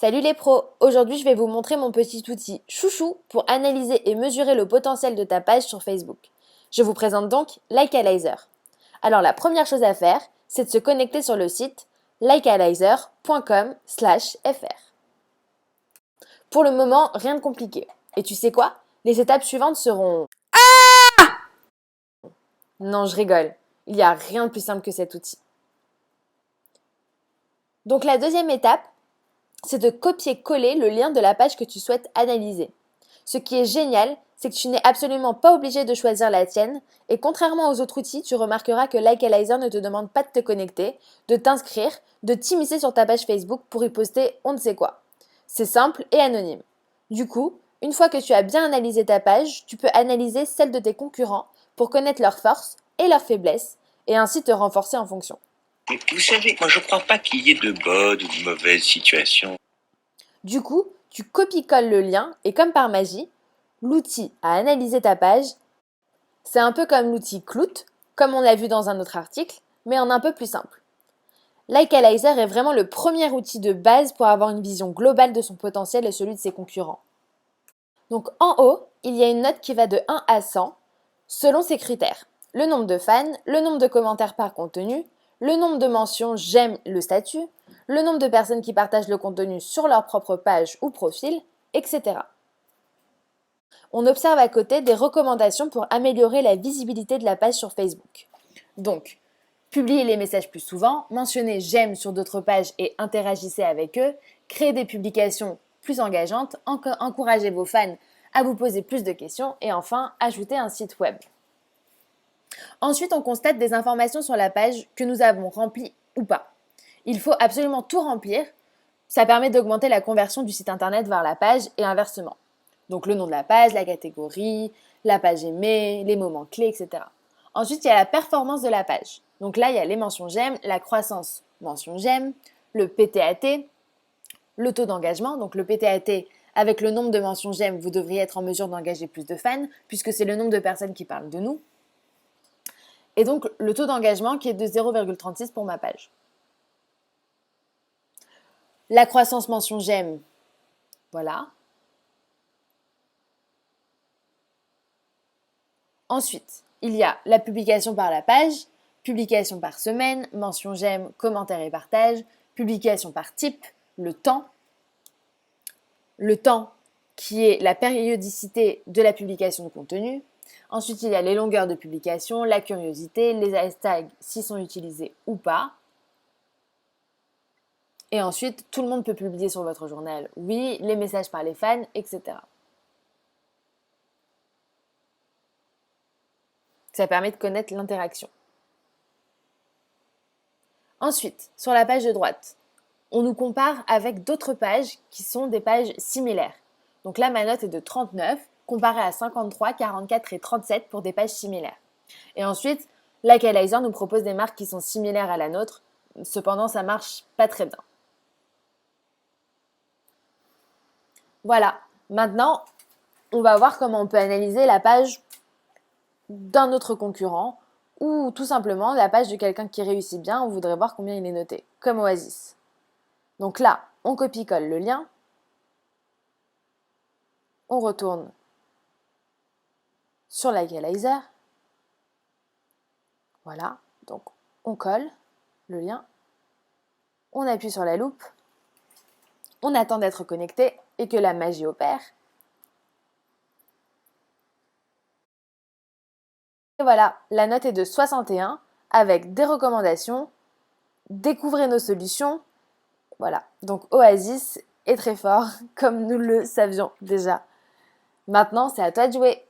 Salut les pros! Aujourd'hui, je vais vous montrer mon petit outil chouchou pour analyser et mesurer le potentiel de ta page sur Facebook. Je vous présente donc Likealyzer. Alors la première chose à faire, c'est de se connecter sur le site likealyzer.com/fr. Pour le moment, rien de compliqué. Et tu sais quoi? Les étapes suivantes seront... Non, je rigole. Il n'y a rien de plus simple que cet outil. Donc la deuxième étape, c'est de copier-coller le lien de la page que tu souhaites analyser. Ce qui est génial, c'est que tu n'es absolument pas obligé de choisir la tienne, et contrairement aux autres outils, tu remarqueras que Likealyzer ne te demande pas de te connecter, de t'inscrire, de t'immiscer sur ta page Facebook pour y poster on ne sait quoi. C'est simple et anonyme. Du coup, une fois que tu as bien analysé ta page, tu peux analyser celle de tes concurrents pour connaître leurs forces et leurs faiblesses, et ainsi te renforcer en fonction. Vous savez, moi je crois pas qu'il y ait de bonnes ou de mauvaises situations. Du coup, tu copies-colles le lien et comme par magie, l'outil à analyser ta page, c'est un peu comme l'outil Klout, comme on l'a vu dans un autre article, mais en un peu plus simple. Likealyzer est vraiment le premier outil de base pour avoir une vision globale de son potentiel et celui de ses concurrents. Donc en haut, il y a une note qui va de 1 à 100 selon ses critères. Le nombre de fans, le nombre de commentaires par contenu, le nombre de mentions j'aime le statut, le nombre de personnes qui partagent le contenu sur leur propre page ou profil, etc. On observe à côté des recommandations pour améliorer la visibilité de la page sur Facebook. Donc, publiez les messages plus souvent, mentionnez j'aime sur d'autres pages et interagissez avec eux, créez des publications plus engageantes, encouragez vos fans à vous poser plus de questions et enfin, ajoutez un site web. Ensuite, on constate des informations sur la page que nous avons remplies ou pas. Il faut absolument tout remplir. Ça permet d'augmenter la conversion du site internet vers la page et inversement. Donc le nom de la page, la catégorie, la page aimée, les moments clés, etc. Ensuite, il y a la performance de la page. Donc là, il y a les mentions j'aime, la croissance mention j'aime, le PTAT, le taux d'engagement. Donc le PTAT, avec le nombre de mentions j'aime, vous devriez être en mesure d'engager plus de fans, puisque c'est le nombre de personnes qui parlent de nous. Et donc le taux d'engagement qui est de 0,36 pour ma page. La croissance mention j'aime, voilà. Ensuite, il y a la publication par la page, publication par semaine, mention j'aime, commentaire et partage, publication par type, le temps qui est la périodicité de la publication de contenu. Ensuite, il y a les longueurs de publication, la curiosité, les hashtags s'ils sont utilisés ou pas. Et ensuite, tout le monde peut publier sur votre journal, oui, les messages par les fans, etc. Ça permet de connaître l'interaction. Ensuite, sur la page de droite, on nous compare avec d'autres pages qui sont des pages similaires. Donc là, ma note est de 39, comparée à 53, 44 et 37 pour des pages similaires. Et ensuite, Likealyzer nous propose des marques qui sont similaires à la nôtre, cependant ça marche pas très bien. Voilà, maintenant, on va voir comment on peut analyser la page d'un autre concurrent ou tout simplement la page de quelqu'un qui réussit bien, on voudrait voir combien il est noté, comme Oasis. Donc là, on copie-colle le lien, on retourne sur Likealyzer, voilà, donc on colle le lien, on appuie sur la loupe, on attend d'être connecté et que la magie opère. Et voilà, la note est de 61 avec des recommandations, découvrez nos solutions. Voilà, donc Oasis est très fort comme nous le savions déjà. Maintenant, c'est à toi de jouer.